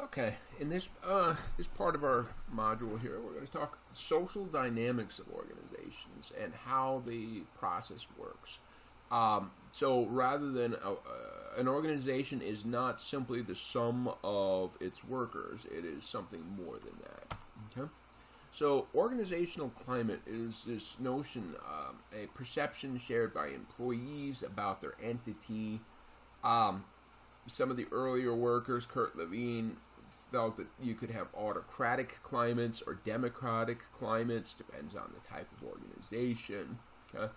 Okay, in this part of our module here, we're going to talk social dynamics of organizations and how the process works. So rather than an organization is not simply the sum of its workers, it is something more than that. Okay? So organizational climate is this notion, a perception shared by employees about their entity. Some of the earlier workers, Kurt Levine, felt that you could have autocratic climates or democratic climates, depends on the type of organization. Okay?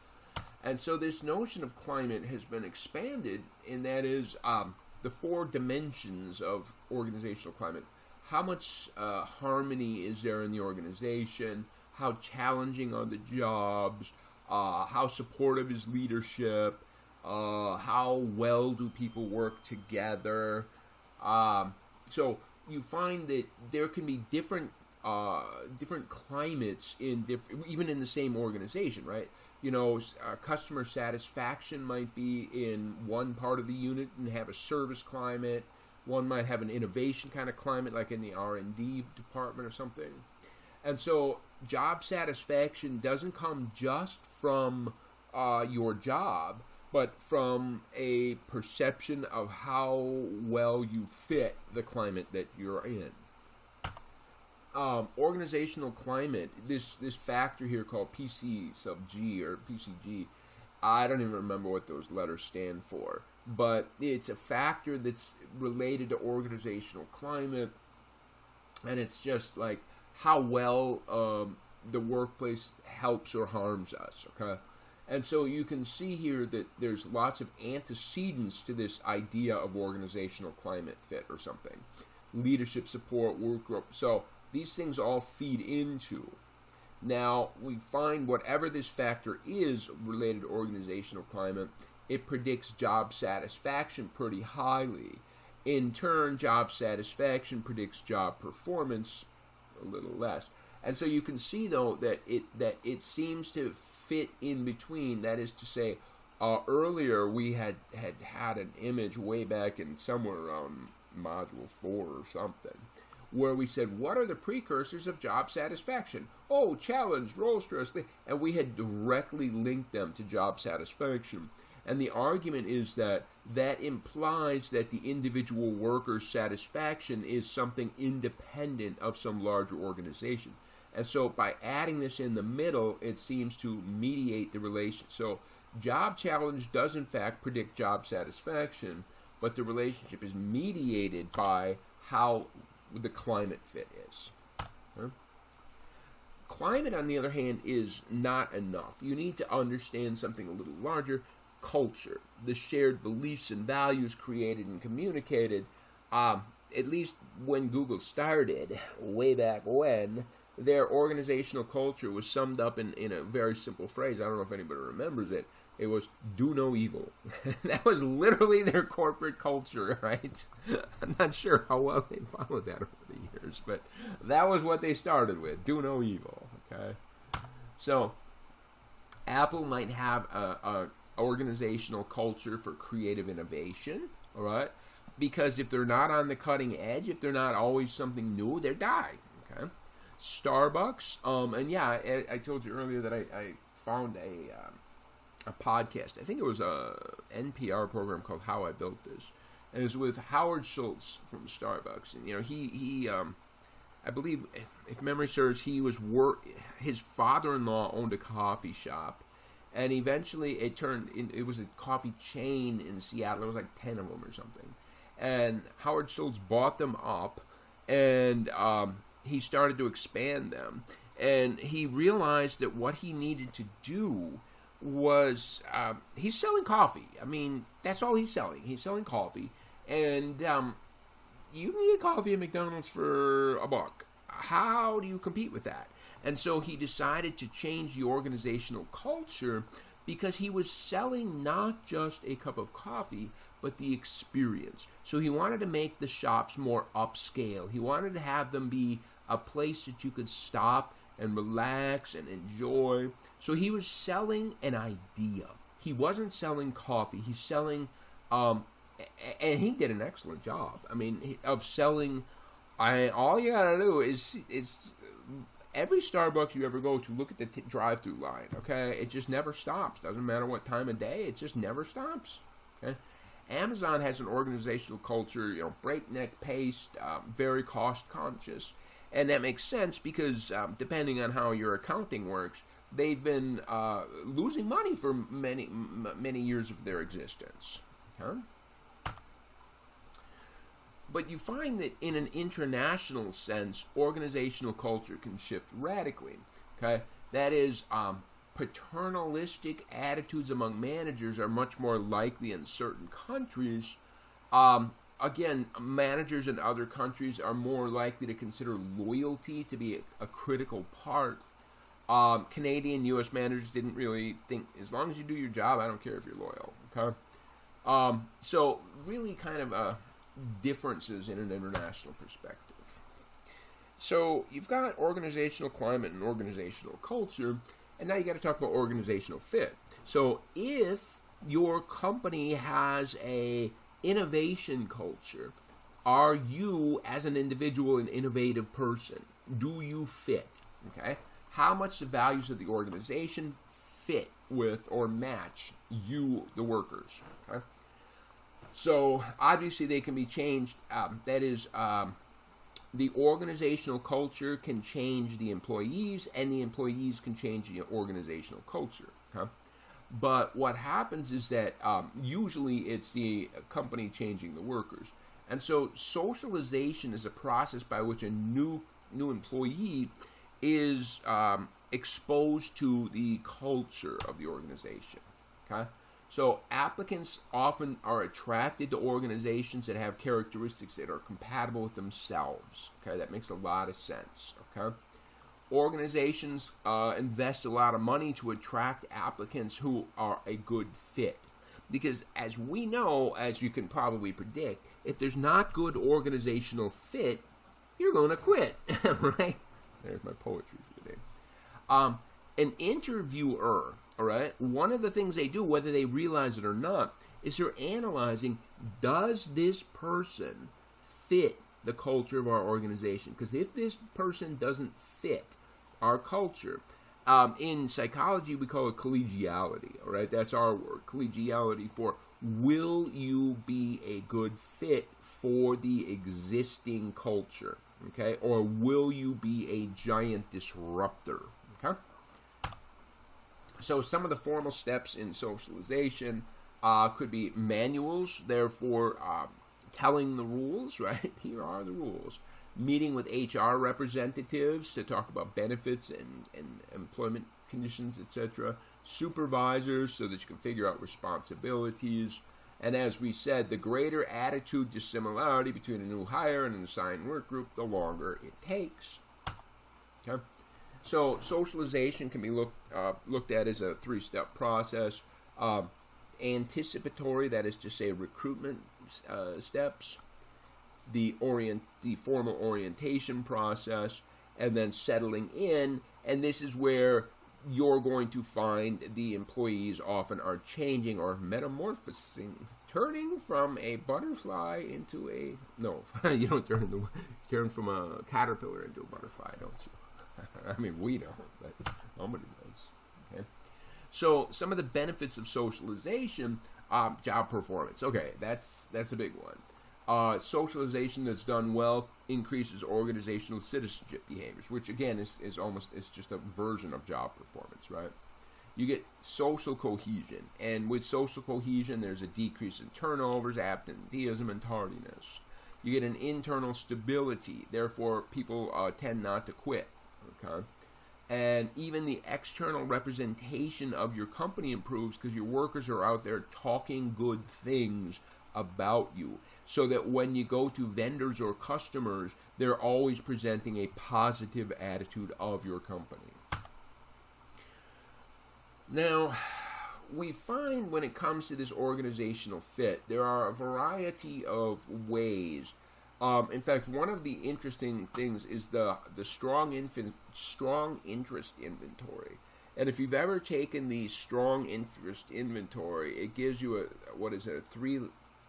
And so this notion of climate has been expanded, and that is the four dimensions of organizational climate. How much harmony is there in the organization? How challenging are the jobs? How supportive is leadership? How well do people work together? So you find that there can be different climates even in the same organization, right? You know, customer satisfaction might be in one part of the unit and have a service climate. One might have an innovation kind of climate, like in the R&D department or something. And so job satisfaction doesn't come just from your job, but from a perception of how well you fit the climate that you're in. Organizational climate, this factor here called PC sub G or PCG, I don't even remember what those letters stand for, but it's a factor that's related to organizational climate, and it's just like how well the workplace helps or harms us, okay? And so you can see here that there's lots of antecedents to this idea of organizational climate fit or something. Leadership support, work group. So these things all feed into. Now, we find whatever this factor is related to organizational climate, it predicts job satisfaction pretty highly. In turn, job satisfaction predicts job performance a little less. And so you can see, though, that it seems to fit in between. That is to say, earlier we had an image way back in somewhere around Module 4 or something, where we said, what are the precursors of job satisfaction? Oh, challenge, role stress, and we had directly linked them to job satisfaction. And the argument is that implies that the individual worker's satisfaction is something independent of some larger organization. And so by adding this in the middle, it seems to mediate the relation. So job challenge does in fact predict job satisfaction, but the relationship is mediated by how the climate fit is. Okay? Climate, on the other hand, is not enough. You need to understand something a little larger. Culture, the shared beliefs and values created and communicated. At least when Google started, way back when, their organizational culture was summed up in a very simple phrase. I don't know if anybody remembers it. It was, do no evil. That was literally their corporate culture, right? I'm not sure how well they followed that over the years, but that was what they started with, do no evil, okay? So, Apple might have a organizational culture for creative innovation, all right? Because if they're not on the cutting edge, if they're not always something new, they're dying, okay? Starbucks, and yeah, I told you earlier that I found a podcast. I think it was a NPR program called How I Built This, and it was with Howard Schultz from Starbucks. And you know, he I believe, if memory serves, his father-in-law owned a coffee shop, and eventually it was a coffee chain in Seattle. There was like 10 of them or something, and Howard Schultz bought them up, and he started to expand them, and he realized that what he needed to do was, he's selling coffee. I mean, that's all he's selling. He's selling coffee, and you can get coffee at McDonald's for $1. How do you compete with that? And so he decided to change the organizational culture because he was selling not just a cup of coffee, but the experience. So he wanted to make the shops more upscale. He wanted to have them be a place that you could stop and relax and enjoy. So he was selling an idea. He wasn't selling coffee. He's selling, and he did an excellent job, of selling All you gotta do is it's every Starbucks you ever go to, look at the drive-through line. Okay, it just never stops. Doesn't matter what time of day, it just never stops. Okay, Amazon has an organizational culture, breakneck paced, very cost conscious, and that makes sense because depending on how your accounting works, they've been losing money for many years of their existence. Okay? But you find that in an international sense, organizational culture can shift radically. Okay, that is, paternalistic attitudes among managers are much more likely in certain countries. Again, managers in other countries are more likely to consider loyalty to be a critical part. Canadian, U.S. managers didn't really think, as long as you do your job, I don't care if you're loyal. Okay, so really kind of differences in an international perspective. So you've got organizational climate and organizational culture, and now you got to talk about organizational fit. So if your company has a innovation culture, are you as an individual an innovative person? Do you fit? Okay, how much the values of the organization fit with or match you, the workers? Okay. So, obviously, they can be changed. That is, the organizational culture can change the employees, and the employees can change the organizational culture. Okay? But what happens is that usually it's the company changing the workers. And so, socialization is a process by which a new employee is exposed to the culture of the organization. Okay? So applicants often are attracted to organizations that have characteristics that are compatible with themselves. Okay, that makes a lot of sense. Okay, organizations invest a lot of money to attract applicants who are a good fit. Because as we know, as you can probably predict, if there's not good organizational fit, you're going to quit, right? There's my poetry for the day. An interviewer, all right, one of the things they do, whether they realize it or not, is they're analyzing, does this person fit the culture of our organization? Because if this person doesn't fit our culture, in psychology we call it collegiality, all right? That's our word, collegiality, for will you be a good fit for the existing culture, okay? Or will you be a giant disruptor, okay? So some of the formal steps in socialization could be manuals, therefore telling the rules, right? Here are the rules. Meeting with HR representatives to talk about benefits and employment conditions, etc. Supervisors so that you can figure out responsibilities. And as we said, the greater attitude dissimilarity between a new hire and an assigned work group, the longer it takes. Okay? So socialization can be looked at as a three-step process. Anticipatory, that is to say recruitment steps, the formal orientation process, and then settling in. And this is where you're going to find the employees often are changing or metamorphosing, turning from a butterfly into a... No, you don't turn from a caterpillar into a butterfly, don't you? I mean, we don't, but nobody does. Okay? So, some of the benefits of socialization, job performance. Okay, that's a big one. Socialization that's done well increases organizational citizenship behaviors, which again is just a version of job performance, right? You get social cohesion, and with social cohesion, there's a decrease in turnovers, absenteeism, and tardiness. You get an internal stability, therefore people tend not to quit. Okay, and even the external representation of your company improves because your workers are out there talking good things about you, so that when you go to vendors or customers, they're always presenting a positive attitude of your company. Now, we find when it comes to this organizational fit, there are a variety of ways. In fact, one of the interesting things is the strong interest inventory. And if you've ever taken the strong interest inventory, it gives you a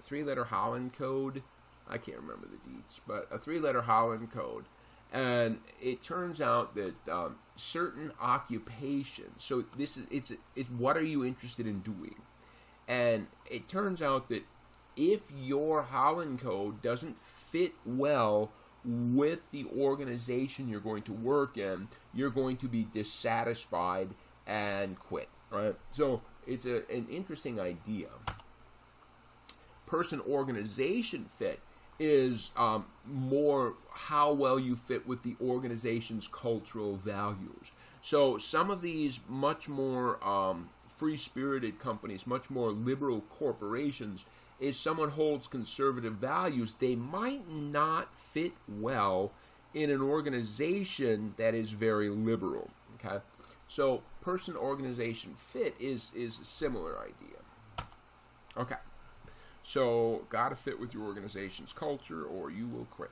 three-letter Holland code. I can't remember the deets, but a 3-letter Holland code. And it turns out that certain occupations, so this is it's what are you interested in doing? And it turns out that if your Holland code doesn't fit well with the organization you're going to work in, you're going to be dissatisfied and quit, right? So it's an interesting idea. Person-organization fit is more how well you fit with the organization's cultural values. So some of these much more free-spirited companies, much more liberal corporations, if someone holds conservative values, they might not fit well in an organization that is very liberal. Okay, so person-organization fit is a similar idea. Okay. So, gotta fit with your organization's culture or you will quit.